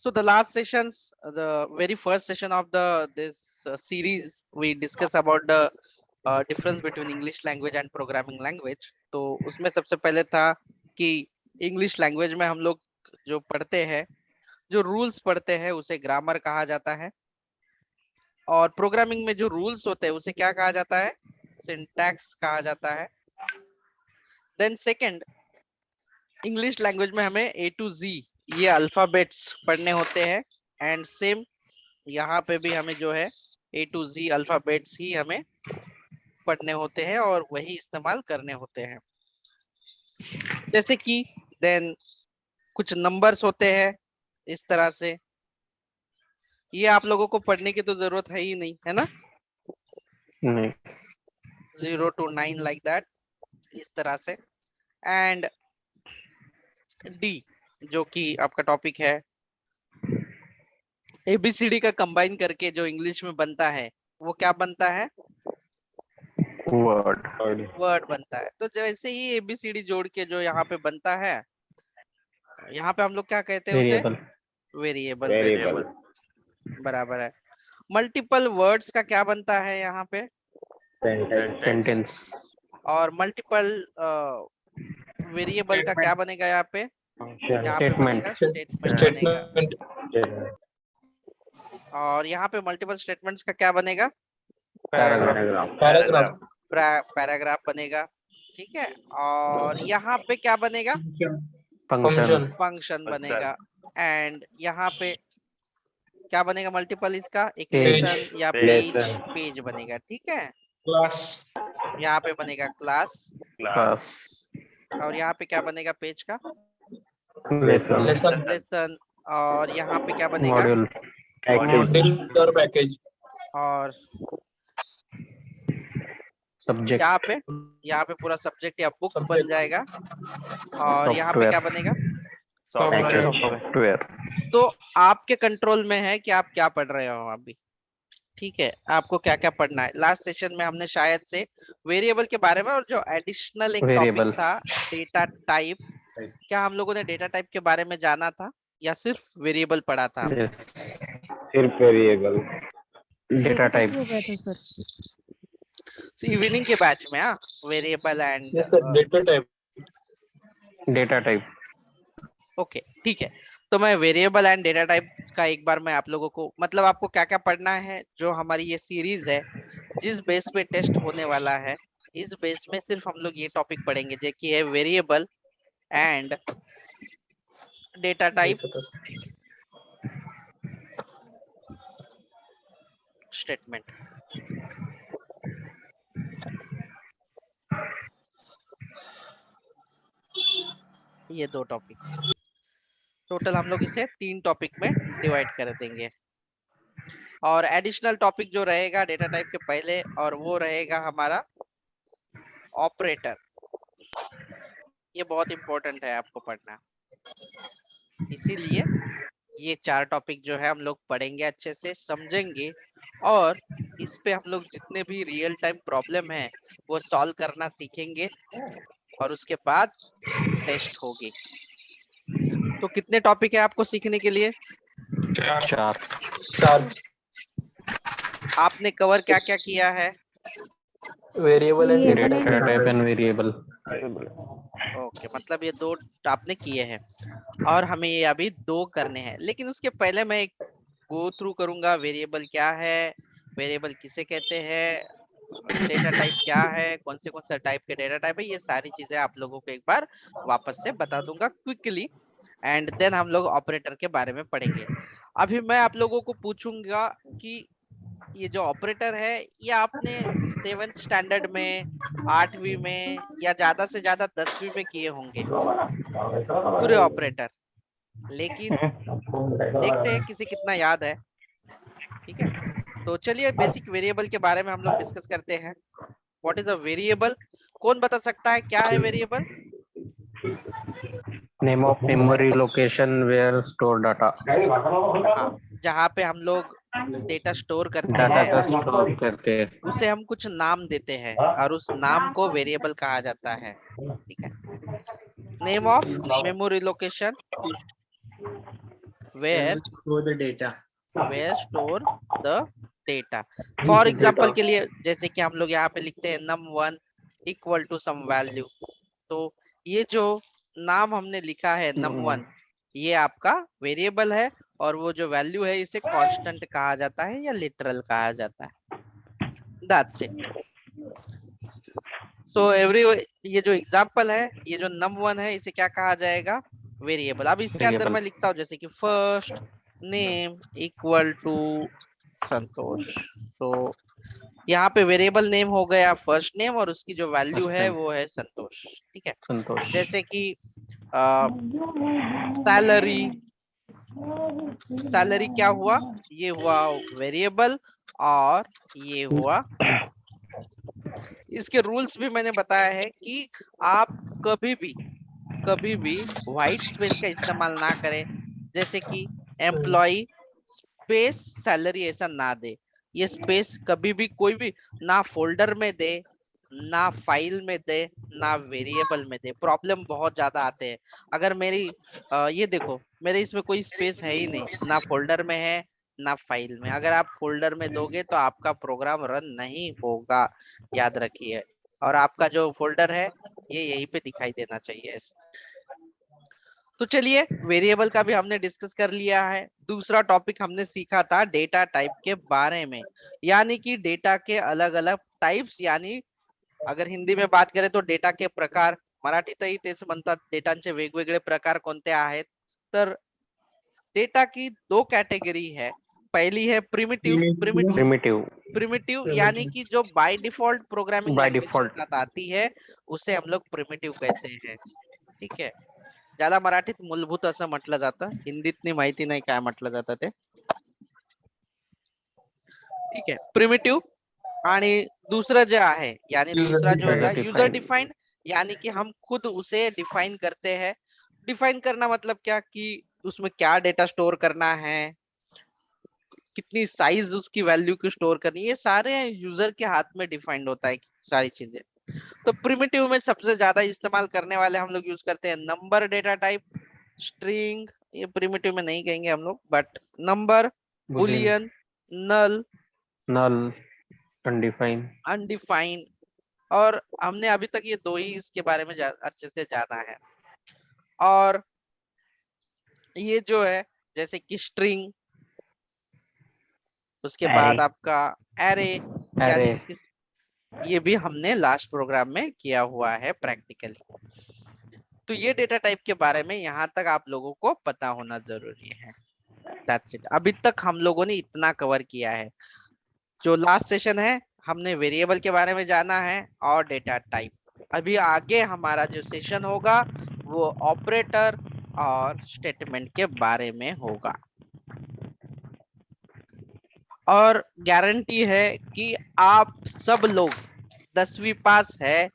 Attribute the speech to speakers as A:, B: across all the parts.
A: So the last sessions, the very first session of the this series, we discuss about the difference between English language and programming language. तो उसमें सबसे पहले था कि English language में हम लोग जो पढ़ते हैं, जो रूल्स पढ़ते हैं, उसे ग्रामर कहा जाता है, और प्रोग्रामिंग में जो रूल्स होते हैं उसे क्या कहा जाता है, सिंटैक्स कहा जाता है। देन सेकंड, इंग्लिश लैंग्वेज में हमें ए टू जी ये अल्फाबेट्स पढ़ने होते हैं, एंड सेम यहाँ पे भी हमें जो है ए टू जी अल्फाबेट्स ही हमें पढ़ने होते हैं और वही इस्तेमाल करने होते हैं। जैसे कि देन कुछ नंबर्स होते हैं इस तरह से, ये आप लोगों को पढ़ने की तो जरूरत है ही नहीं, है ना?
B: नहीं।
A: 0 to 9 लाइक दैट, इस तरह से। एंड डी जो कि आपका टॉपिक है, एबीसीडी का कंबाइन करके जो इंग्लिश में बनता है वो क्या बनता है, वर्ड बनता है। तो जैसे ही एबीसीडी जोड़ के जो यहाँ पे बनता है, यहाँ पे हम लोग क्या कहते हैं उसे, वेरिएबल। बराबर है। मल्टीपल वर्ड्स का क्या बनता है यहाँ पे,
B: सेंटेंस।
A: और मल्टीपल वेरिएबल का क्या बनेगा यहाँ पे, यहाँ पे बनेगा स्टेटमेंट बनेगा। और यहाँ पे मल्टीपल स्टेटमेंट्स का क्या बनेगा, पैराग्राफ बनेगा। ठीक है। और यहाँ पे क्या बनेगा, फंक्शन बनेगा। एंड यहाँ पे क्या बनेगा मल्टीपल इसका, एक लेसन या पेज बनेगा। ठीक है।
C: क्लास,
A: यहाँ पे बनेगा क्लास, और यहाँ पे क्या बनेगा पेज का, लेसन। और यहाँ पे क्या बनेगा,
C: मॉड्यूल और पैकेज,
A: और
B: सब्जेक्ट।
A: यहाँ पे पूरा सब्जेक्ट या बुक बन जाएगा। और यहाँ पे क्या बनेगा,
B: सॉफ्टवेयर।
A: तो आपके कंट्रोल में है कि आप क्या पढ़ रहे हो अभी। ठीक है, आपको क्या क्या पढ़ना है। लास्ट सेशन में हमने शायद से वेरिएबल के बारे में, और जो एडिशनल एक टॉपिक था डेटा टाइप, क्या हम लोगों ने डेटा टाइप के बारे में जाना था या सिर्फ वेरिएबल पढ़ा था?
B: सिर्फ वेरिएबल, डेटा टाइप।
A: इवनिंग के बैच में, हाँ, variable and
C: data type.
A: Okay, ठीक है। तो मैं वेरिएबल एंड डेटा टाइप का एक बार मैं आप लोगों को, मतलब आपको क्या क्या पढ़ना है, जो हमारी ये सीरीज है जिस बेस पे टेस्ट होने वाला है, इस बेस में सिर्फ हम लोग ये टॉपिक पढ़ेंगे, जो कि है variable and data type statement. ये दो टॉपिक, टोटल हम लोग इसे 3 टॉपिक में डिवाइड कर देंगे। और एडिशनल टॉपिक जो रहेगा डेटा टाइप के पहले, और वो रहेगा हमारा ऑपरेटर। ये बहुत इंपॉर्टेंट है आपको पढ़ना, इसीलिए ये 4 टॉपिक जो है हम लोग पढ़ेंगे, अच्छे से समझेंगे, और इस पे हम लोग जितने भी रियल टाइम प्रॉब्लम है वो सॉल्व करना सीखेंगे, और उसके बाद टेस्ट होगी। तो कितने टॉपिक है आपको सीखने के लिए?
B: 4।
A: आपने कवर क्या क्या किया है?
C: Variable and
B: data type and variable.
A: Okay, मतलब ये 2 आपने किए हैं, और हमें ये अभी 2 करने हैं। लेकिन उसके पहले मैं एक गो थ्रू करूंगा, वेरिएबल क्या है, वेरिएबल किसे कहते हैं, डेटा टाइप क्या है, कौन से टाइप के डेटा टाइप है, ये सारी चीजें आप लोगों को एक बार वापस से बता दूंगा क्विकली। एंड देन हम लोग ऑपरेटर के बारे में पढ़ेंगे। अभी मैं आप लोगों को पूछूंगा कि ये जो ऑपरेटर है, ये आपने 7th स्टैंडर्ड में, 8वीं में, या ज्यादा से ज्यादा 10वीं में किए होंगे पूरे ऑपरेटर। लेकिन देखते हैं किसी कितना याद है। ठीक है, तो चलिए बेसिक वेरिएबल के बारे में हम लोग डिस्कस करते हैं। What is a variable? कौन बता सकता है क्या है variable?
B: Name of memory location where store data.
A: हाँ, जहाँ पे हम लोग डेटा स्टोर करते हैं, उसे हम कुछ नाम देते हैं, और उस नाम को वेरिएबल कहा जाता है। ठीक है। Name of memory location where
C: store the data.
A: store the data. For example के लिए जैसे कि हम लोग यहाँ पे लिखते हैं num1 equal to some value, तो ये जो नाम हमने लिखा है num1, ये आपका वेरिएबल है, और वो जो वैल्यू है इसे कांस्टेंट कहा जाता है या लिटरल कहा जाता है. That's it. सो एवरी, ये जो एग्जाम्पल है, ये जो num1 है, इसे क्या कहा जाएगा? वेरिएबल. अब इसके अंदर
B: Variable.
A: मैं लिखता हूँ जैसे कि फर्स्ट नेम इक्वल टू संतोष. तो यहाँ पे वेरिएबल नेम हो गया फर्स्ट नेम, और उसकी जो वैल्यू
B: First
A: है
B: name.
A: वो है संतोष. ठीक है.
B: संतोष.
A: जैसे कि सैलरी, सैलरी क्या हुआ? ये हुआ वेरिएबल, और ये हुआ. इसके रूल्स भी मैंने बताया है कि आप कभी भी व्हाइट स्पेस का इस्तेमाल ना करें. जैसे कि एम्प्लॉय स्पेस सैलरी ऐसा ना दे. ये स्पेस कभी भी कोई भी ना फोल्डर में दे, ना फाइल में दे, ना वेरिएबल में दे. प्रॉब्लम बहुत ज्यादा आते हैं. अगर मेरी ये देखो, मेरे इसमें कोई स्पेस है ही नहीं, ना फोल्डर में है ना फाइल में. अगर आप फोल्डर में दोगे तो आपका प्रोग्राम रन नहीं होगा, याद रखिए. और आपका जो फोल्डर है ये यहीं पे दिखाई देना चाहिए. तो चलिए, वेरिएबल का भी हमने डिस्कस कर लिया है. दूसरा टॉपिक हमने सीखा था डेटा टाइप के बारे में, यानी कि डेटा के अलग अलग टाइप्स, यानी अगर हिंदी में बात करें तो डेटा के प्रकार. मराठीतही तेच म्हणतात, डेटांचे वेगवेगळे प्रकार कोणते आहेत. तर डेटा की दो कैटेगरी है. पहली है
B: Primitive.
A: प्रिमिटिव यानी कि जो by default programming
B: By
A: language के
B: default.
A: साथ आती है, उसे हम लोग प्रिमिटिव कहते हैं. ठीक है. ज्यादा मराठीत मूलभूत असं म्हटलं जातं, हिंदीतनी माहिती नाही काय म्हटलं जातं ते. ठीक है. प्रिमिटिव. आणि दूसरा जो आहे, यानी दूसरा जो होगा यूजर डिफाइंड, यानी कि हम खुद उसे डिफाइन करते हैं. डिफाइन करना मतलब क्या, कि उसमें क्या डेटा स्टोर करना है, कितनी साइज उसकी वैल्यू की स्टोर करनी, ये सारे यूजर के हाथ में डिफाइंड होता है सारी चीजें. तो प्रिमिटिव में सबसे ज्यादा इस्तेमाल करने वाले हम लोग यूज करते हैं नंबर डेटा टाइप, स्ट्रिंग. ये प्रिमिटिव में नहीं कहेंगे हम लोग, but number, boolean, null,
B: Null. Undefined.
A: Undefined. और हमने अभी तक ये दो ही इसके बारे में अच्छे से जाना है. और ये जो है जैसे कि स्ट्रिंग, उसके बाद आपका एरे,
B: Array.
A: यानी ये भी हमने लास्ट प्रोग्राम में किया हुआ है प्रैक्टिकली. तो ये डेटा टाइप के बारे में यहाँ तक आप लोगों को पता होना जरूरी है. That's it. अभी तक हम लोगों ने इतना कवर किया है. जो लास्ट सेशन है, हमने वेरिएबल के बारे में जाना है और डेटा टाइप. अभी आगे हमारा जो सेशन होगा वो ऑपरेटर और स्टेटमेंट के बारे में होगा. और गारंटी है कि आप सब लोग 10वीं पास है,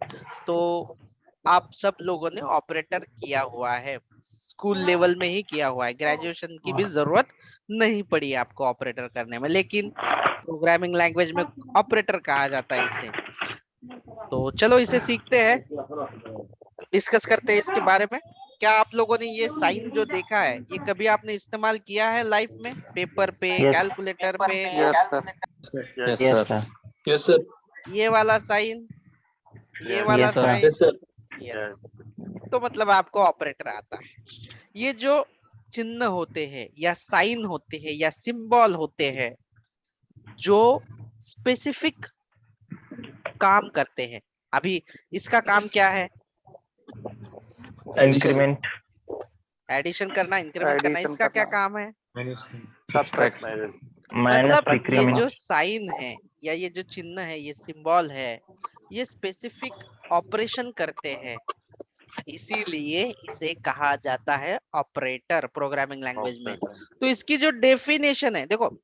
A: तो आप सब लोगों ने ऑपरेटर किया हुआ है, स्कूल लेवल में ही किया हुआ है. ग्रेजुएशन की भी जरूरत नहीं पड़ी आपको ऑपरेटर करने में, लेकिन प्रोग्रामिंग लैंग्वेज में ऑपरेटर कहा जाता है इसे. तो चलो इसे सीखते हैं, डिस्कस करते हैं इसके बारे में. क्या आप लोगों ने ये साइन जो देखा है, ये कभी आपने इस्तेमाल किया है लाइफ में, पेपर पे, कैलकुलेटर पे?
B: Yes, sir.
C: Yes, sir.
A: ये वाला साइन, ये वाला
B: Yes, sir.
A: Sign.
C: Yes, sir.
A: Yes. तो मतलब आपको ऑपरेटर आता है. ये जो चिन्ह होते हैं या साइन होते हैं या सिंबल होते हैं, जो स्पेसिफिक काम करते हैं. अभी इसका काम क्या है?
C: Increment.
A: एडिशन करना, इंक्रीमेंट करना. इसका क्या काम है?
B: Subtract.
A: मतलब ये जो साइन है या ये जो चिन्ह है, ये सिंबल है, ये स्पेसिफिक ऑपरेशन करते हैं, इसीलिए इसे कहा जाता है ऑपरेटर प्रोग्रामिंग लैंग्वेज में. तो इसकी जो डेफिनेशन है, देखो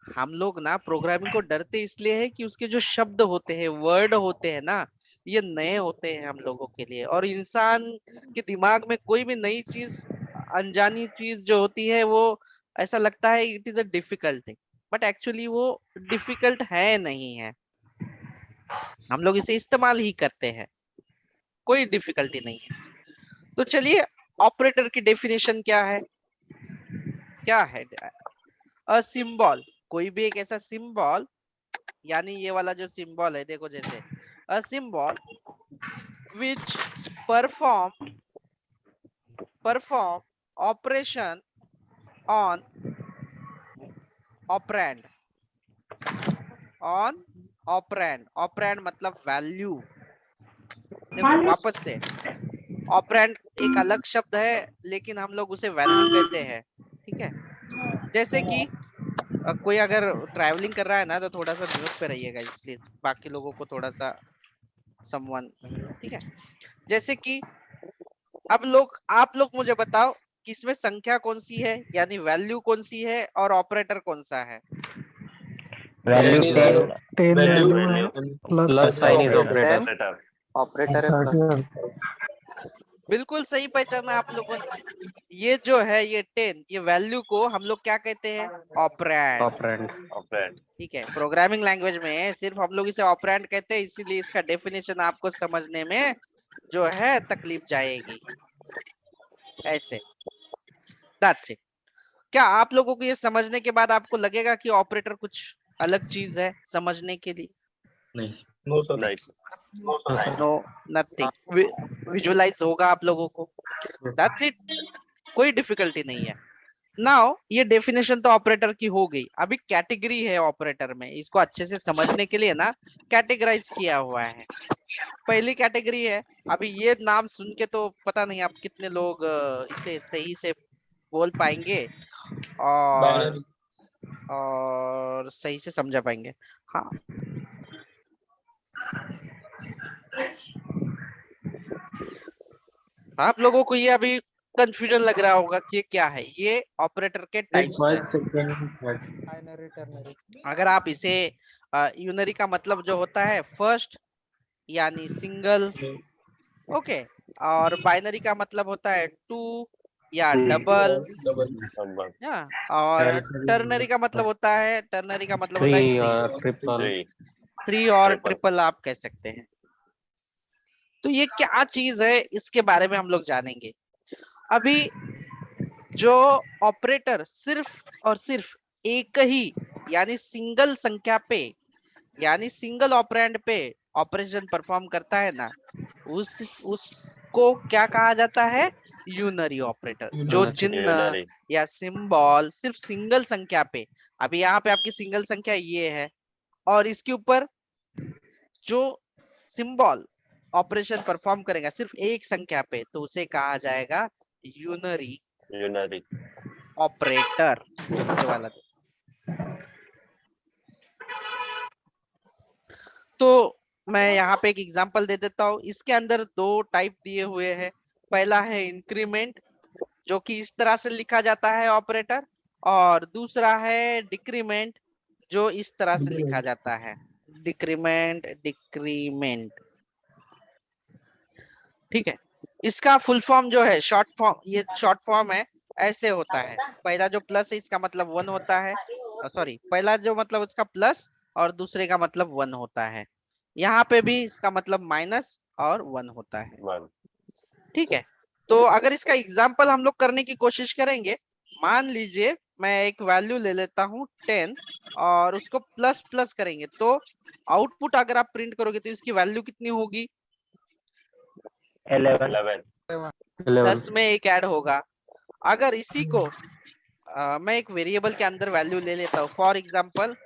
A: हम लोग ना प्रोग्रामिंग को डरते इसलिए है कि उसके जो शब्द होते हैं, वर्ड होते हैं ना, ये नए होते हैं हम लोगों के लिए. और इंसान के दिमाग में कोई भी नई चीज, अनजानी चीज जो होती है, वो ऐसा लगता है it is a difficult thing, but actually वो डिफिकल्ट है नहीं है. हम लोग इसे इस्तेमाल ही करते हैं, कोई डिफिकल्टी नहीं है. तो चलिए, ऑपरेटर की डेफिनेशन क्या है? क्या है? अ सिंबल, कोई भी एक ऐसा सिंबल, यानी ये वाला जो सिंबल है देखो, जैसे a symbol which perform operation on operand, on operand, operand मतलब वैल्यू। देखो वापस से, ऑपरेंड एक अलग शब्द है लेकिन हम लोग उसे वैल्यू कहते हैं, ठीक है। जैसे कि कोई अगर ट्रैवलिंग कर रहा है ना, तो थोड़ा सा म्यूट पे रहिएगा प्लीज, बाकी लोगों को थोड़ा सा समवन, ठीक है। जैसे कि अब आप लोग मुझे बताओ कि इसमें संख्या कौन सी है, यानी वैल्यू कौन सी है, और ऑपरेटर कौन सा है?
B: Value
C: Ten is
B: 10
D: 10
C: value
D: value है
C: and
B: plus sign is
C: operator.
B: Operator.
E: Operator है प्लस।
A: बिल्कुल सही पहचाना आप लोगों ने। ये जो है ये 10, ये वैल्यू को हम लोग क्या कहते हैं? ऑपरेंड।
B: ऑपरेंड।
A: ठीक है, प्रोग्रामिंग लैंग्वेज में सिर्फ हम लोग इसे ऑपरेंड कहते हैं, इसीलिए इसका डेफिनेशन आपको समझने में जो है तकलीफ जाएगी, ऐसे। That's it. क्या आप लोगों को ये समझने के बाद आपको लगेगा कि ऑपरेटर कुछ अलग चीज है समझने के लिए?
C: No, sir.
A: No, nothing. Visualize होगा आप लोगों को, दैट्स इट, कोई डिफिकल्टी नहीं है। नाउ ये डेफिनेशन तो ऑपरेटर की हो गई, अभी कैटेगरी है ऑपरेटर में, इसको अच्छे से समझने के लिए ना कैटेगराइज किया हुआ है। पहली कैटेगरी है, अभी ये नाम सुन के तो पता नहीं आप कितने लोग इसे सही से बोल पाएंगे और
C: Binary.
A: सही से समझा पाएंगे। हाँ, आप लोगों को ये अभी कंफ्यूजन लग रहा होगा कि ये क्या है। ये ऑपरेटर के टाइप्स है। अगर आप इसे यूनरी का मतलब जो होता है फर्स्ट, यानी सिंगल, ओके, और बाइनरी का मतलब होता है टू या डबल,
C: Double.
A: या और टर्नरी का मतलब होता है,
B: थ्री और ट्रिपल।
A: थ्री और ट्रिपल आप कह सकते हैं। तो ये क्या चीज है इसके बारे में हम लोग जानेंगे। अभी जो ऑपरेटर सिर्फ और सिर्फ एक ही, यानी सिंगल संख्या पे, यानी सिंगल ऑपरेंड पे ऑपरेशन परफॉर्म करता है ना, उसको क्या कहा जाता है? Unary operator. जो
B: यूनरी।
A: चिन्ह या सिंबल सिर्फ सिंगल संख्या पे, अभी यहाँ पे आपकी सिंगल संख्या ये है, और इसके ऊपर जो सिंबल ऑपरेशन परफॉर्म करेगा सिर्फ एक संख्या पे, तो उसे कहा जाएगा यूनरी ऑपरेटर। ये वाला तो मैं यहाँ पे एक एग्जांपल दे देता हूँ। इसके अंदर दो टाइप दिए हुए हैं। पहला है इंक्रीमेंट, जो कि इस तरह से लिखा जाता है ऑपरेटर, और दूसरा है डिक्रीमेंट, जो इस तरह से लिखा जाता है डिक्रीमेंट, डिक्रीमेंट। ठीक है, इसका फुल फॉर्म जो है शॉर्ट फॉर्म, ये शॉर्ट फॉर्म है, ऐसे होता है। पहला जो प्लस है इसका मतलब 1 होता है, सॉरी, पहला जो मतलब उसका प्लस और दूसरे का मतलब 1 होता है। यहाँ पे भी इसका मतलब माइनस और 1 होता है। ठीक है, तो अगर इसका एग्जाम्पल हम लोग करने की कोशिश करेंगे, मान लीजिए मैं एक वैल्यू ले लेता हूँ 10 और उसको प्लस प्लस करेंगे, तो आउटपुट अगर आप प्रिंट करोगे तो इसकी वैल्यू कितनी होगी?
E: 11।
A: 10 में एक ऐड होगा। अगर इसी को मैं एक वेरिएबल के अंदर वैल्यू ले लेता हूँ, फॉर एग्जाम्पल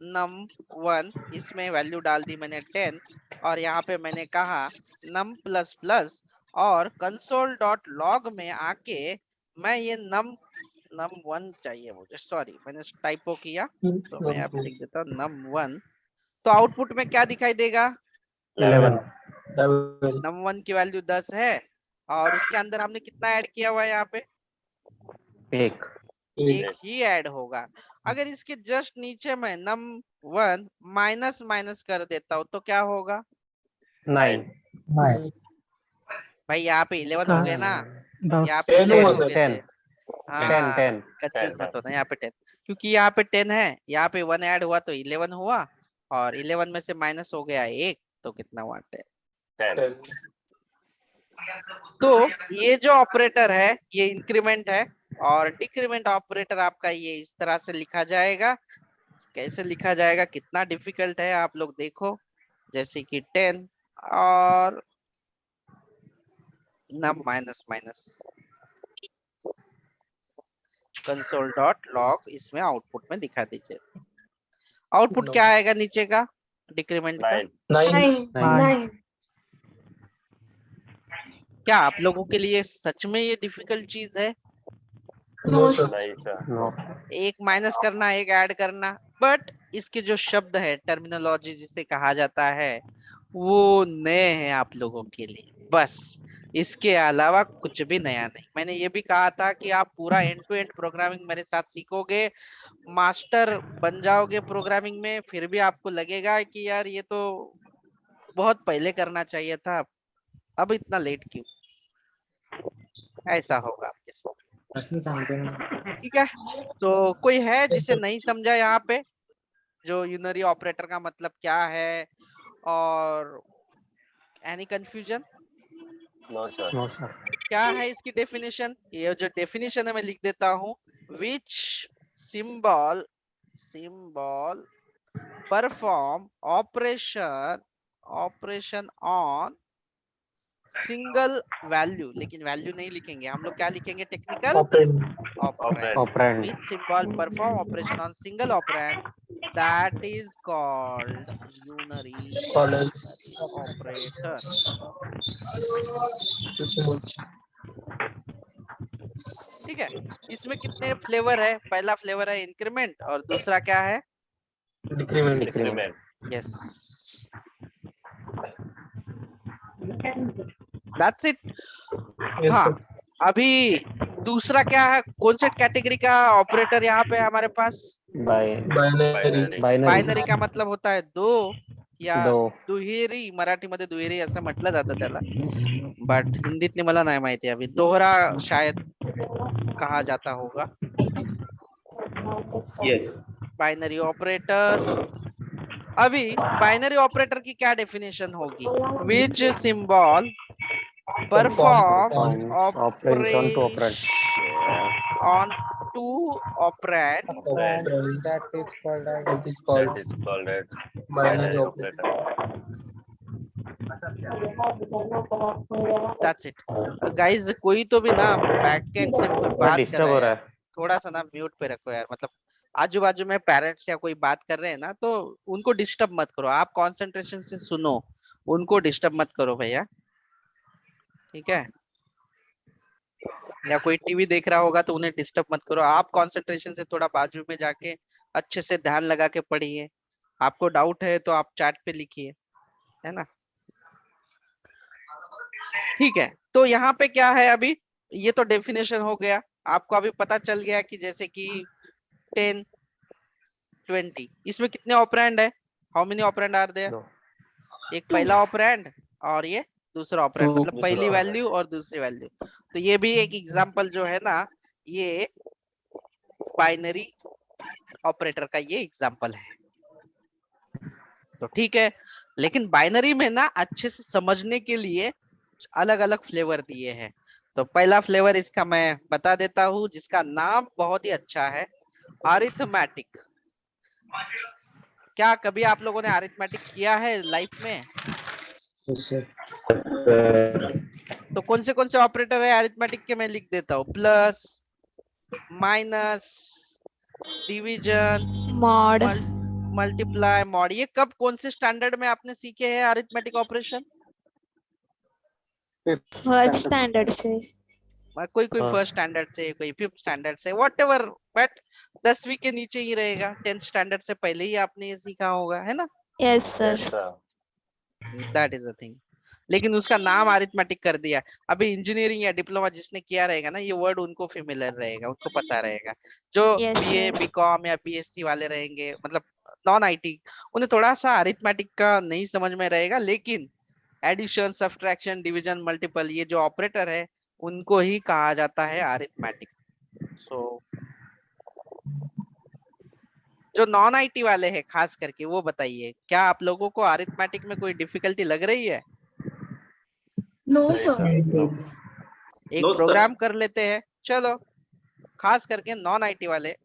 A: num1, इसमें वैल्यू डाल दी मैंने 10, और यहाँ पे मैंने कहा num प्लस प्लस, और कंसोल डॉट लॉग में आके मैं ये num1 चाहिए मुझे, सॉरी मैंने टाइपो किया, तो मैं यहाँ पे लिख देता हूँ num1। तो आउटपुट में क्या दिखाई देगा?
B: 11।
A: num1 की वैल्यू 10 है, और उसके अंदर हमने कितना ऐड किया हुआ है? यहाँ पे
B: एक।
A: एक ही ऐड होगा। अगर इसके जस्ट नीचे में num1 माइनस माइनस कर देता हूँ तो क्या होगा?
B: 9।
A: भाई यहाँ पे 11 हो गए ना,
D: 10
A: यहाँ पे
C: 10
A: 11
C: हुआ
A: हो
C: सर।
A: गए
B: 10।
A: थे। हाँ,
B: 10।
A: कंफ्यूज मत होना, यहाँ पे 10, क्योंकि यहाँ पे 10 है, यहाँ पे 1 ऐड हुआ तो 11 हुआ, और 11 में से माइनस हो गया एक, तो कितना हुआ? 10।
C: 10.
A: तो ये जो ऑपरेटर है ये इंक्रीमेंट है, और डिक्रीमेंट ऑपरेटर आपका ये इस तरह से लिखा जाएगा। कैसे लिखा जाएगा, कितना डिफिकल्ट है आप लोग देखो, जैसे कि 10 और num minus minus console dot log, इसमें आउटपुट में दिखा दीजिए। आउटपुट क्या आएगा नीचे का डिक्रीमेंट का?
D: 9
A: क्या आप लोगों के लिए सच में ये डिफिकल्ट चीज है?
D: नो सर
C: नहीं सर।
B: No.
A: एक माइनस करना, एक ऐड करना, बट इसके जो शब्द है, टर्मिनोलॉजी जिसे कहा जाता है, वो नए हैं आप लोगों के लिए, बस इसके अलावा कुछ भी नया नहीं। मैंने ये भी कहा था कि आप पूरा एंड टू एंड प्रोग्रामिंग मेरे साथ सीखोगे, मास्टर बन जाओगे प्रोग्रामिंग में, फिर भी आपको लगेगा कि यार ये तो बहुत पहले करना चाहिए था, अब इतना लेट क्यों? ऐसा होगा आपके साथ, ठीक है? तो कोई है जिसे नहीं समझा यहाँ पे, जो यूनरी ऑपरेटर का मतलब क्या है, और any confusion?
C: No sir.
B: No, sir.
A: क्या है इसकी डेफिनेशन? ये जो डेफिनेशन है मैं लिख देता हूँ, विच symbol perform operation on single value, लेकिन वैल्यू नहीं लिखेंगे हम लोग, क्या लिखेंगे? Technical operand.
B: Operand.
A: Which symbol perform operation on single operand, that is called unary operator. ठीक है, इसमें कितने फ्लेवर है? पहला फ्लेवर है इंक्रीमेंट और दूसरा क्या है?
D: Decrement
C: decrement.
A: Yes, that's it. हाँ, अभी दूसरा क्या है? कौन से कैटेगरी का ऑपरेटर यहाँ पे है हमारे पास?
D: बायनरी
A: बायनरी का मतलब होता है दो या
B: दो.
A: दुहेरी, मराठीमध्ये दुहेरी असं म्हटलं जातं त्याला, बट हिंदीतली मला नाही माहिती, अभी दोहरा शायद कहा जाता होगा।
C: यस।
A: बाइनरी ऑपरेटर, अभी बाइनरी ऑपरेटर की क्या डेफिनेशन होगी? Which symbol perform
B: Operation to operand.
A: On two operand,
D: that is called
C: That is called as binary operator.
A: That's it इट। गाइस कोई तो भी ना बैकएंड से कोई बात कर
B: डिस्टर्ब हो
A: रहा
B: रहा
A: है,
B: है.
A: थोड़ा सा ना म्यूट पे रखो यार, मतलब आजू बाजू में पेरेंट्स या कोई बात कर रहे हैं ना, तो उनको डिस्टर्ब मत करो, आप कंसंट्रेशन से सुनो, उनको डिस्टर्ब मत करो भैया, ठीक है? या कोई टीवी देख रहा होगा तो उन्हें डिस्टर्ब मत करो, आप कंसंट्रेशन से थोड़ा बाजू में जाके अच्छे से ध्यान लगा के पढ़िए। आपको डाउट है तो आप चैट पे लिखिए, है ना? ठीक है, तो यहाँ पे क्या है अभी, ये तो डेफिनेशन हो गया, आपको अभी पता चल गया कि जैसे कि 10 20, इसमें कितने ऑपरेंड है? How many operand are there?
B: दो.
A: एक पहला ऑपरेंड और ये दूसरा ऑपरेंड,
D: Two.
A: मतलब पहली वैल्यू और दूसरी वैल्यू। तो ये भी एक एग्जांपल जो है ना, ये बाइनरी ऑपरेटर का ये एग्जांपल है। तो ठीक है, लेकिन बाइनरी में ना अच्छे से समझने के लिए अलग अलग फ्लेवर दिए हैं। तो पहला फ्लेवर इसका मैं बता देता हूँ, जिसका नाम बहुत ही अच्छा है, अरिथमेटिक। क्या कभी आप लोगों ने अरिथमेटिक किया है लाइफ में? तो कौन से ऑपरेटर है अरिथमेटिक के, मैं लिख देता हूँ, plus, minus, division,
F: mod,
A: multiply, mod. ये कब कौन से स्टैंडर्ड में आपने सीखे हैं अरिथमेटिक ऑपरेशन?
F: फर्स्ट स्टैंडर्ड से।
A: कोई
B: First.
A: फर्स्ट स्टैंडर्ड से, कोई फिफ्थ स्टैंडर्ड से, व्हाटएवर, बट 10वीं के नीचे ही रहेगा, 10th स्टैंडर्ड से पहले ही आपने ये सीखा होगा, है ना?
F: Yes sir.
C: Yes, sir.
A: That is the thing, लेकिन उसका नाम अरिथमेटिक कर दिया। अभी इंजीनियरिंग या डिप्लोमा जिसने किया रहेगा ना, ये वर्ड उनको फेमिलियर रहेगा, उनको पता रहेगा। जो
F: Yes,
A: बीए
F: sir.
A: बीकॉम या बीएससी वाले रहेंगे, मतलब नॉन आईटी, उन्हें थोड़ा सा अरिथमेटिक का नहीं समझ में रहेगा, लेकिन एडिशन, सब्ट्रैक्शन, डिवीजन, मल्टीपल, ये जो ऑपरेटर है उनको ही कहा जाता है अरिथमेटिक। सो जो नॉन आईटी वाले हैं खास करके, वो बताइए, क्या आप लोगों को अरिथमेटिक में कोई डिफिकल्टी लग रही है?
D: नो
C: नहीं,
D: सर
A: एक प्रोग्राम कर लेते हैं, चलो खास करके नॉन आईटी वाले।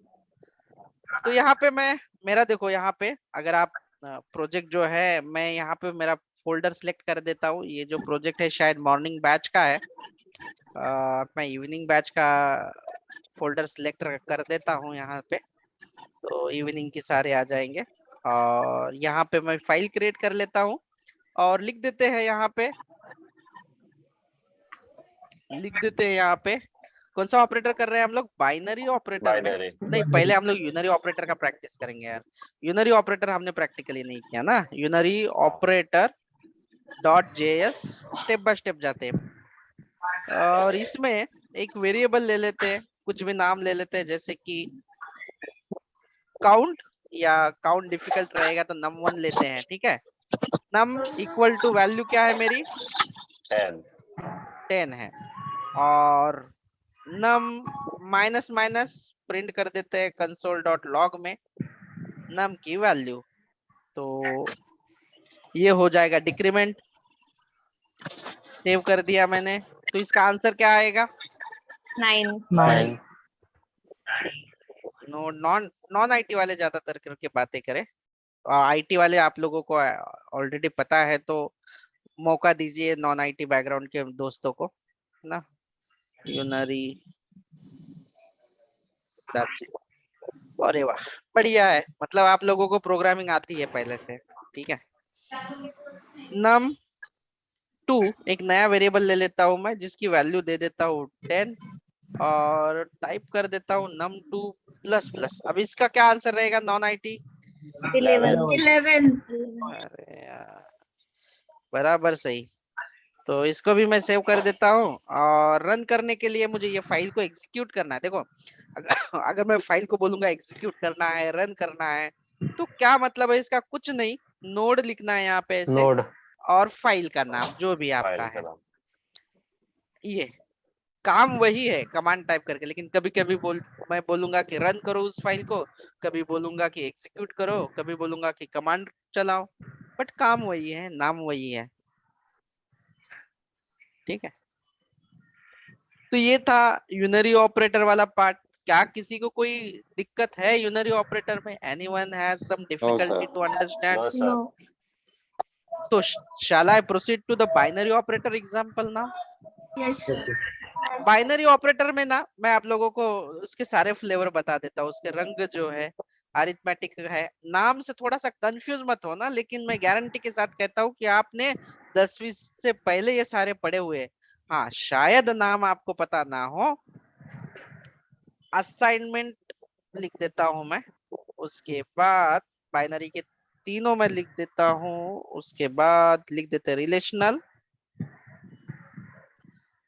A: तो यहाँ पे मेरा देखो, यहाँ पे अगर आप प्रोजेक्ट जो है, मैं यहाँ पे मेरा फोल्डर सिलेक्ट कर देता हूँ। ये जो प्रोजेक्ट है शायद मॉर्निंग बैच का है, मैं इवनिंग बैच का फोल्डर सिलेक्ट कर देता हूँ यहाँ पे, तो इवनिंग के सारे आ जाएंगे। और यहाँ पे मैं फाइल क्रिएट कर लेता हूँ और लिख देते हैं यहाँ पे, कौन सा ऑपरेटर कर रहे हैं हम लोग, बाइनरी ऑपरेटर में।
C: बाइनरी।
A: नहीं, पहले हम लोग यूनरी ऑपरेटर का प्रैक्टिस करेंगे यार। यूनरी ऑपरेटर हमने प्रैक्टिकली नहीं किया ना। Unary operator .js step by step जाते हैं। और इसमें एक वेरिएबल ले लेते हैं, कुछ भी नाम ले लेते हैं, जैसे कि काउंट, या काउंट डिफिकल्ट रहेगा तो num1 लेते हैं, ठीक है। num इक्वल टू वैल्यू क्या है मेरी, 10 है। और num माइनस माइनस प्रिंट कर देते हैं console.log में num की वैल्यू। तो ये हो जाएगा डिक्रीमेंट। सेव कर दिया मैंने, तो इसका आंसर क्या आएगा,
F: 9.
B: 9.
A: नॉन नॉन आईटी वाले ज्यादातर करके बातें करें, आईटी वाले आप लोगों को ऑलरेडी पता है, तो मौका दीजिए नॉन आईटी बैकग्राउंड के दोस्तों को ना। Unary, that's it। अरे वाह, बढ़िया है, मतलब आप लोगों को प्रोग्रामिंग आती है पहले से, ठीक है। num2 एक नया वेरिएबल ले लेता हूं मैं, जिसकी वैल्यू दे देता हूँ 10 और टाइप कर देता हूँ num2 प्लस प्लस। अब इसका क्या आंसर रहेगा नॉन आईटी,
F: 11.
A: अरे यार, बराबर सही। तो इसको भी मैं सेव कर देता हूँ और रन करने के लिए मुझे ये फाइल को एग्जीक्यूट करना है। देखो, अगर मैं फाइल को बोलूंगा एग्जीक्यूट करना है, रन करना है, तो क्या मतलब है इसका, कुछ नहीं, नोड लिखना है यहाँ पे ऐसे,
B: नोड।
A: और फाइल का नाम जो भी आपका
C: फाइल का
A: है।
C: नाम।
A: ये काम वही है कमांड टाइप करके, लेकिन कभी कभी मैं बोलूंगा कि रन करो उस फाइल को, कभी बोलूंगा कि एग्जीक्यूट करो, कभी बोलूंगा कि कमांड चलाओ, बट काम वही है, नाम वही है, ठीक है। तो ये था यूनरी ऑपरेटर वाला पार्ट। क्या किसी को कोई दिक्कत है यूनरी ऑपरेटर में, anyone has some difficulty to understand?
C: No sir.
F: No.
A: तो shall I proceed to the binary operator example now?
F: Yes, sir.
A: Binary operator में ना, मैं आप लोगों को उसके सारे फ्लेवर बता देता हूँ। उसके रंग जो है अरिथमेटिक है, नाम से थोड़ा सा कंफ्यूज मत होना, लेकिन मैं गारंटी के साथ कहता हूँ कि आपने 10वीं से पहले ये सारे पढ़े हुए। हाँ, शायद नाम आपको पता ना हो। असाइनमेंट लिख देता हूं मैं, उसके बाद बाइनरी के तीनों में लिख देता हूं, उसके बाद लिख देते रिलेशनल,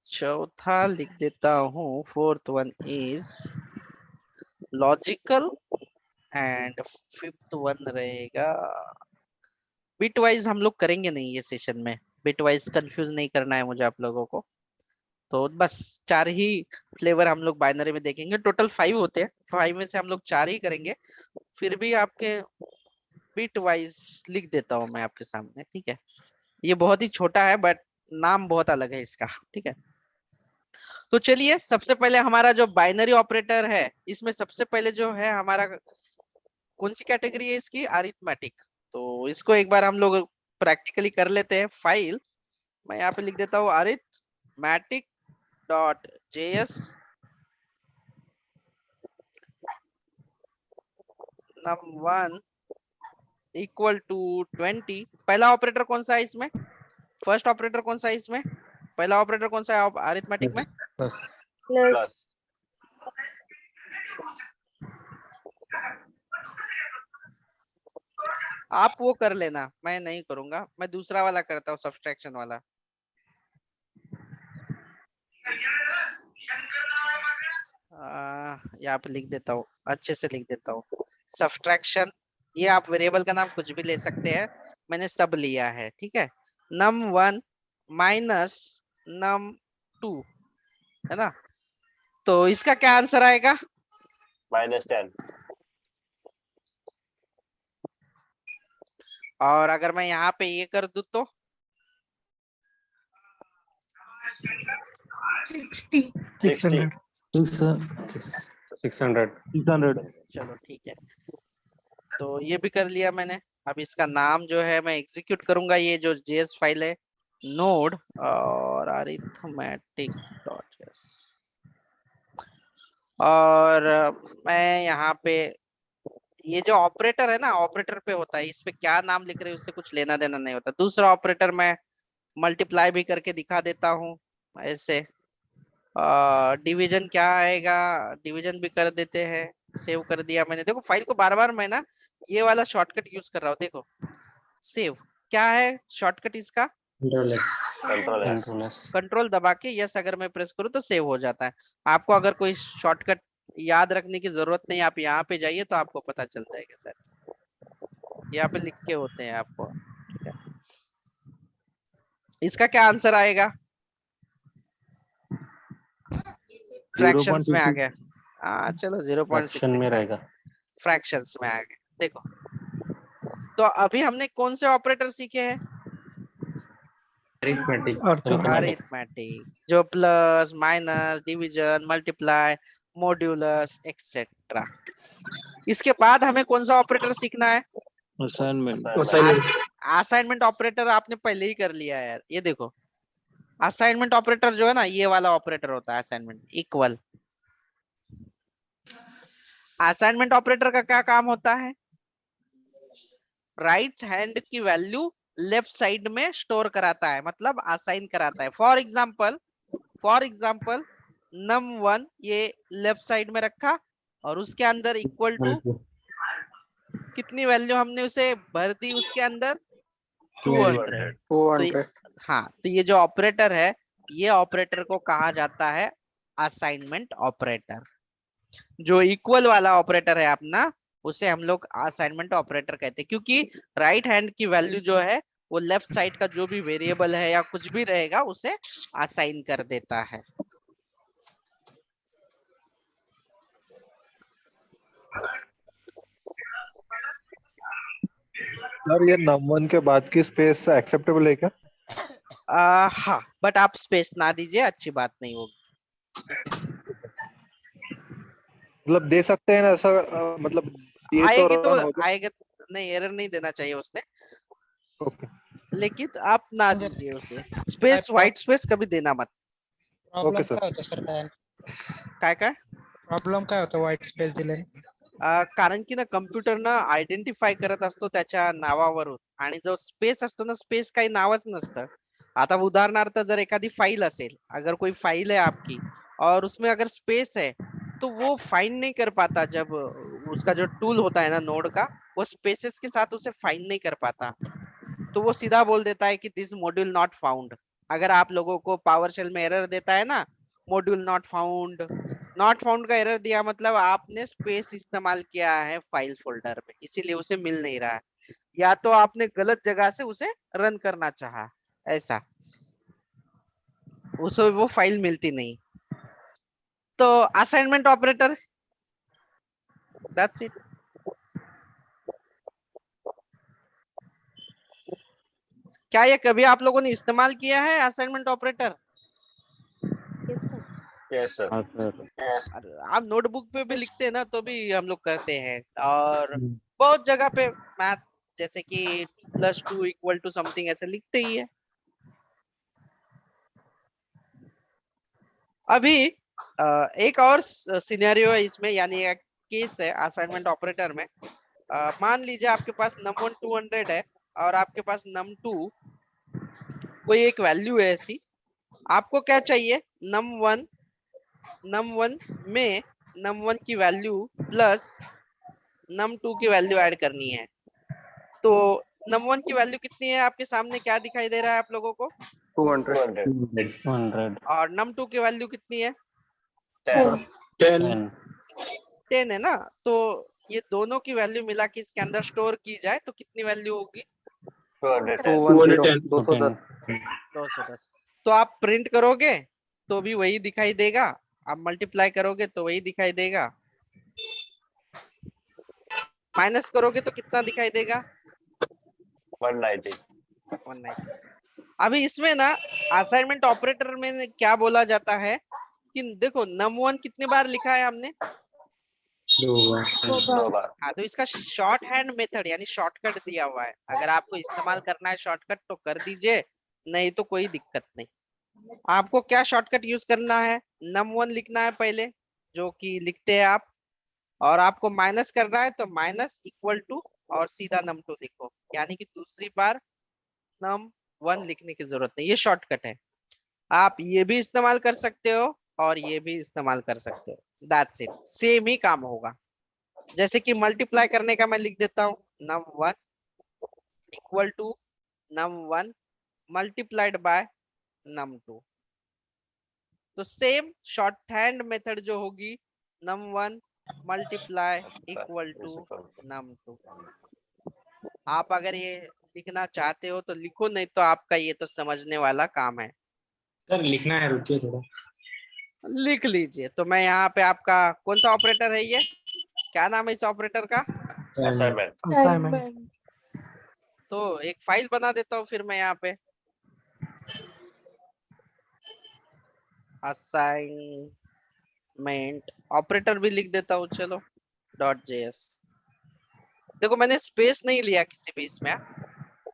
A: चौथा लिख देता हूं, fourth one is logical, and fifth one रहेगा बिट वाइज। हम लोग करेंगे नहीं ये सेशन में, बिट वाइज कंफ्यूज नहीं करना है मुझे आप लोगों को। तो बस 4 ही फ्लेवर हम लोग बाइनरी में देखेंगे, टोटल 5 होते हैं, 5 में से हम लोग 4 ही करेंगे। फिर भी आपके बिट वाइज लिख देता हूं मैं आपके सामने, ठीक है। ये बहुत ही छोटा है बट नाम बहुत अलग है इसका, ठीक है। तो चलिए, सबसे पहले हमारा जो बाइनरी ऑपरेटर है, इसमें सबसे पहले जो है हमारा, कौन सी कैटेगरी है इसकी, अरिथमेटिक। तो इसको एक बार हम लोग प्रैक्टिकली कर लेते हैं। फाइल मैं यहाँ पे लिख देता हूँ arithmetic.js num1 इक्वल टू 20। पहला ऑपरेटर कौन सा है इसमें, फर्स्ट ऑपरेटर कौन सा है इसमें, पहला ऑपरेटर कौन सा है अरिथमेटिक में,
B: प्लस।
C: प्लस।
A: आप वो कर लेना, मैं नहीं करूंगा, मैं दूसरा वाला करता हूँ, सब्सट्रैक्शन वाला। यहाँ पे लिख देता हूँ, अच्छे से लिख देता हूँ, सब्सट्रैक्शन। ये आप वेरिएबल का नाम कुछ भी ले सकते हैं, मैंने सब लिया है, ठीक है। num1 माइनस num2, है ना। तो इसका क्या आंसर आएगा,
C: -10।
A: और अगर मैं यहाँ पे ये कर दूं तो
F: 60.
C: 60।
B: 600.
A: चलो ठीक है, तो ये भी कर लिया मैंने। अब इसका नाम जो है मैं एग्जीक्यूट करूंगा, ये जो जेएस फाइल है नोड और अरिथमेटिक डॉट एस, और मैं यहाँ पे ये जो ऑपरेटर है ना, ऑपरेटर पे होता है, इस पे क्या नाम लिख रहे हैं उससे कुछ लेना देना नहीं होता। दूसरा ऑपरेटर मैं मल्टीप्लाई भी करके दिखा देता हूँ ऐसे। डिवीजन क्या आएगा, डिवीजन भी कर देते हैं। सेव कर दिया मैंने। देखो फाइल को बार बार मैं ना ये वाला शॉर्टकट यूज कर रहा हूँ। देखो सेव क्या है शॉर्टकट इसका,
C: Control S.
B: Control S.
A: Control दबा के यस अगर मैं प्रेस करूँ तो सेव हो जाता है। आपको अगर कोई शॉर्टकट याद रखने की जरूरत नहीं, आप यहाँ पे जाइए तो आपको पता चल जाएगा सर, यहाँ पे लिख के होते हैं आपको। ठीक है, इसका क्या आंसर आएगा, फ्रैक्शंस में आ गया। हाँ चलो 0.6
B: Fraction में रहेगा.
A: फ्रैक्शंस में आ गया। देखो तो अभी हमने कौन से ऑपरेटर सीखे हैं,
D: Arithmetic.
B: Arithmetic.
A: अरिथमेटिक, जो plus minus division multiply modulus etcetera. इसके बाद हमें कौन सा ऑपरेटर सीखना है,
B: Assignment.
A: असाइनमेंट ऑपरेटर आपने पहले ही कर लिया है यार। ये देखो असाइनमेंट ऑपरेटर जो है ना, ये वाला ऑपरेटर होता है असाइनमेंट इक्वल। असाइनमेंट ऑपरेटर का क्या काम होता है, राइट हैंड की वैल्यू लेफ्ट साइड में स्टोर कराता है, मतलब असाइन कराता है। फॉर एग्जाम्पल num1 ये लेफ्ट साइड में रखा और उसके अंदर इक्वल टू कितनी वैल्यू हमने उसे भर दी उसके अंदर 200।
E: 200.
A: हाँ तो ये जो ऑपरेटर है, ये ऑपरेटर को कहा जाता है असाइनमेंट ऑपरेटर। जो इक्वल वाला ऑपरेटर है अपना, उसे हम लोग असाइनमेंट ऑपरेटर कहते हैं, क्योंकि राइट हैंड की वैल्यू जो है वो लेफ्ट साइड का जो भी वेरिएबल है या कुछ भी रहेगा उसे असाइन कर देता है।
G: सर ये num1 के बाद की स्पेस एक्सेप्टेबल है क्या?
A: हाँ बट आप स्पेस ना दीजिए, अच्छी बात नहीं होगी।
G: मतलब दे सकते हैं ना ऐसा मतलब ये तो
A: आएगी तो
G: रन हो जाए।
A: आएगा, नहीं एरर नहीं देना चाहिए उसने,
G: ओके
A: लेकिन आप ना दीजिए उसे स्पेस, व्हाइट स्पेस कभी देना मत।
G: Okay sir.
D: काय होतं सर काय
A: काय
D: प्रॉब्लेम काय होतं व्हाईट स्पेस दिले
A: कारण की ना कम्प्युटर ना आयडेंटिफाय करत असतो त्याच्या नावावरून, आणि जो स्पेस असतो ना, स्पेस काही नावच नसतं। आता उदाहरणार्थ जर एखादी फाइल असेल, अगर कोई फाइल है आपकी और उसमें अगर स्पेस है तो वो फाइंड नहीं कर पाता। जब उसका जो टूल होता है ना नोड का, वो स्पेसेस के साथ उसे फाइंड नहीं कर पाता, तो वो सीधा बोल देता है कि दिस मॉड्यूल नॉट फाउंड। अगर आप लोगों को पावर शेल में एरर देता है ना, module not found, not found का एरर दिया मतलब आपने स्पेस इस्तेमाल किया है फाइल फोल्डर में, इसीलिए उसे मिल नहीं रहा है, या तो आपने गलत जगह से उसे रन करना चाहा, ऐसा उसे वो फाइल मिलती नहीं। तो असाइनमेंट ऑपरेटर, दैट्स इट। क्या ये कभी आप लोगों ने इस्तेमाल किया है असाइनमेंट ऑपरेटर?
C: Yes, sir.
A: आप नोटबुक पे भी लिखते हैं ना, तो भी हम लोग करते हैं, और बहुत जगह पे मैथ जैसे कि 2 + 2 = समथिंग ऐसे लिखते ही है। अभी एक और सिनेरियो है इसमें, यानी एक केस है असाइनमेंट ऑपरेटर में। मान लीजिए आपके पास num1 200 है और आपके पास num2 कोई एक वैल्यू है ऐसी। आपको क्या चाहिए, num1 में num1 की वैल्यू प्लस num2 की वैल्यू ऐड करनी है। तो num1 की वैल्यू कितनी है आपके सामने, क्या दिखाई दे रहा है आप लोगों को,
E: 200.
B: 100.
A: और num2 की वैल्यू कितनी है,
C: 10.
B: 10.
A: 10 है ना। तो ये दोनों की वैल्यू मिला के इसके अंदर स्टोर की जाए तो कितनी वैल्यू होगी,
C: 210.
G: 210.
A: 210। तो आप प्रिंट करोगे तो भी वही दिखाई देगा, आप मल्टीप्लाई करोगे तो वही दिखाई देगा, माइनस करोगे तो कितना दिखाई देगा,
C: 190.
A: 190। अभी इसमें ना असाइनमेंट ऑपरेटर में क्या बोला जाता है कि देखो num1 कितनी बार लिखा है हमने,
C: दो बार
A: हाँ, तो इसका शॉर्ट हैंड मेथड यानी शॉर्टकट दिया हुआ है, अगर आपको इस्तेमाल करना है शॉर्टकट तो कर दीजिए, नहीं तो कोई दिक्कत नहीं। आपको क्या शॉर्टकट यूज करना है, num1 लिखना है पहले, जो कि लिखते हैं आप, और आपको माइनस करना है तो माइनस इक्वल टू और सीधा num2 लिखो, यानी कि दूसरी बार num1 लिखने की जरूरत नहीं, ये शॉर्टकट है। आप ये भी इस्तेमाल कर सकते हो और ये भी इस्तेमाल कर सकते हो, दैट्स इट, सेम ही काम होगा। जैसे कि मल्टीप्लाई करने का मैं लिख देता हूँ num1 equal to num1 multiplied by num2, तो सेम शॉर्ट हैंड मेथड जो होगी num1 multiply equal to num2। आप अगर ये लिखना चाहते हो तो लिखो, नहीं तो आपका ये तो समझने वाला काम है।
H: सर लिखना है, रुकिए थोड़ा।
A: लिख लीजिए। तो मैं यहाँ पे आपका कौन सा ऑपरेटर है, ये क्या नाम है इस ऑपरेटर का?
C: असाइनमेंट।
A: तो एक फाइल बना देता हूँ फिर मैं यहाँ पे, असाइनमेंट ऑपरेटर भी लिख देता हूँ, चलो .js। देखो मैंने स्पेस नहीं लिया किसी भी इसमें।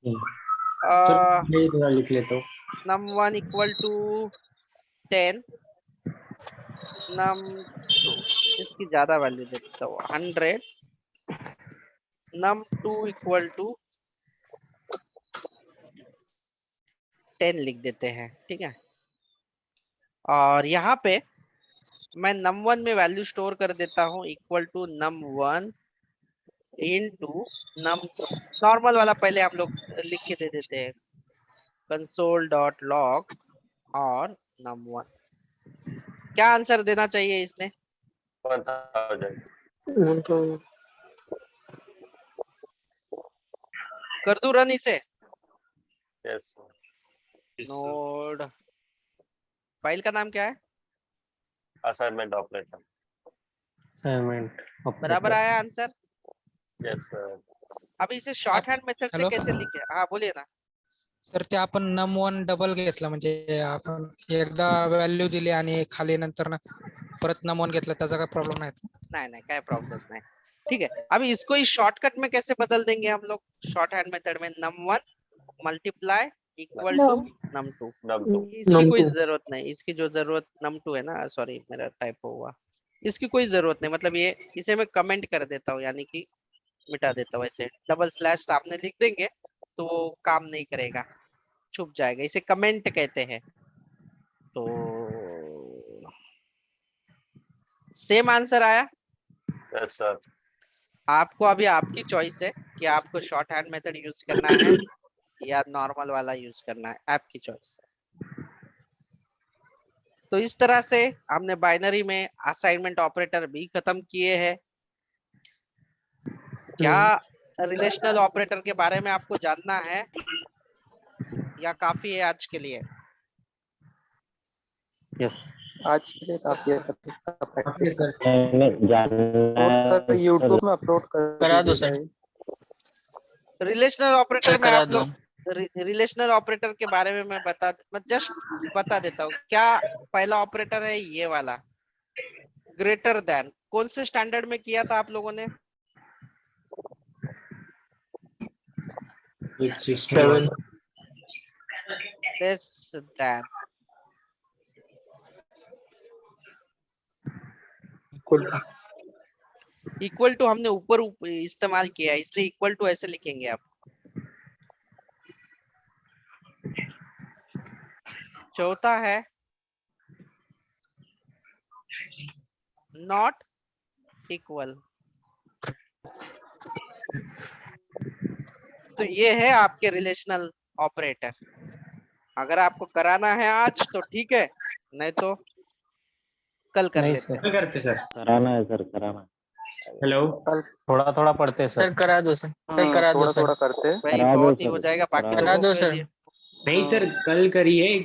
H: सर थोड़ा लिख लेता हूँ।
A: num1 इक्वल टू 10, num2 इसकी ज्यादा वैल्यू देता हूँ 100, num2 इक्वल टू 10 लिख देते हैं, ठीक है। और यहाँ पे मैं num1 में वैल्यू स्टोर कर देता हूँ equal to num1 into num2। Normal वाला पहले हम लोग लिख के दे देते हैं, console.log और num1। क्या आंसर देना चाहिए इसने?
C: 1000।
A: कर दूं रन इसे?
C: यस
A: नोड फाइल का नाम क्या है?
C: Assignment operator.
B: असाइनमेंट
A: बराबर आया आंसर।
C: Yes sir.
A: अब इसे शॉर्ट हैंड मेथड से
D: Hello?
A: कैसे लिखे? हाँ बोलिए ना।
D: तर ते आपण num1 डबल घेतला, म्हणजे आपण एकदा व्हॅल्यू दिली आणि खाली नंतर ना परत num1 घेतला, त्याचा काय प्रॉब्लेम नाही?
A: नहीं नहीं, क्या प्रॉब्लम नहीं, ठीक है। अभी इसको इस शॉर्टकट में कैसे बदल देंगे हम लोग? शॉर्ट हैंड मेथड में num1 multiply equal to num2। इसकी कोई जरूरत नहीं, इसकी जो जरूरत num2 है ना, सॉरी मेरा टाइप हुआ, इसकी कोई जरूरत नहीं, मतलब ये इसे मैं कमेंट कर देता हूँ, यानी कि मिटा देता हूँ। ऐसे डबल स्लैश सामने लिख देंगे तो वो काम नहीं करेगा, छुप जाएगा, इसे कमेंट कहते हैं। तो सेम आंसर आया।
C: Yes sir.
A: आपको अभी आपकी चॉइस है कि आपको शॉर्ट हैंड मेथड यूज करना है या नॉर्मल वाला यूज करना है, आपकी चॉइस है। तो इस तरह से हमने बाइनरी में असाइनमेंट ऑपरेटर भी खत्म किए हैं। क्या रिलेशनल ऑपरेटर के बारे में आपको जानना है या काफी है आज के लिए?
B: यस
E: आज के लिए काफी है सर इसका प्रैक्टिस।
B: जानना
E: सर यूट्यूब में अपलोड
H: करा दो सर।
A: रिलेशनल ऑपरेटर में आप लोग रिलेशनल ऑपरेटर के बारे में मैं जस्ट बता देता हूँ। क्या पहला ऑपरेटर है ये वाला, ग्रेटर देन, कौन से स्टैंडर्ड में किया था आप लोगों ने?
H: 7
A: लेस देन इक्वल टू हमने ऊपर इस्तेमाल किया, इसलिए इक्वल टू ऐसे लिखेंगे आप। चौथा है नॉट इक्वल। तो ये है आपके रिलेशनल ऑपरेटर। अगर आपको कराना है आज तो ठीक है, नहीं तो कल कर
B: नहीं
A: लेते हैं।
H: क्या करते सर?
B: कराना है सर, कराना।
H: हेलो
B: थोड़ा थोड़ा पढ़ते सर।
H: सर, करा दो सर। सर करा दो
E: थोड़ा
H: सर।
E: थोड़ा करते हैं।
A: भाई
B: करा दो
A: बहुत ही
B: सर,
A: हो जाएगा, बाकी
B: करा
H: करा
A: लोगों
H: दो
A: के
H: सर।
A: लिए।
H: नहीं सर, कल करिए।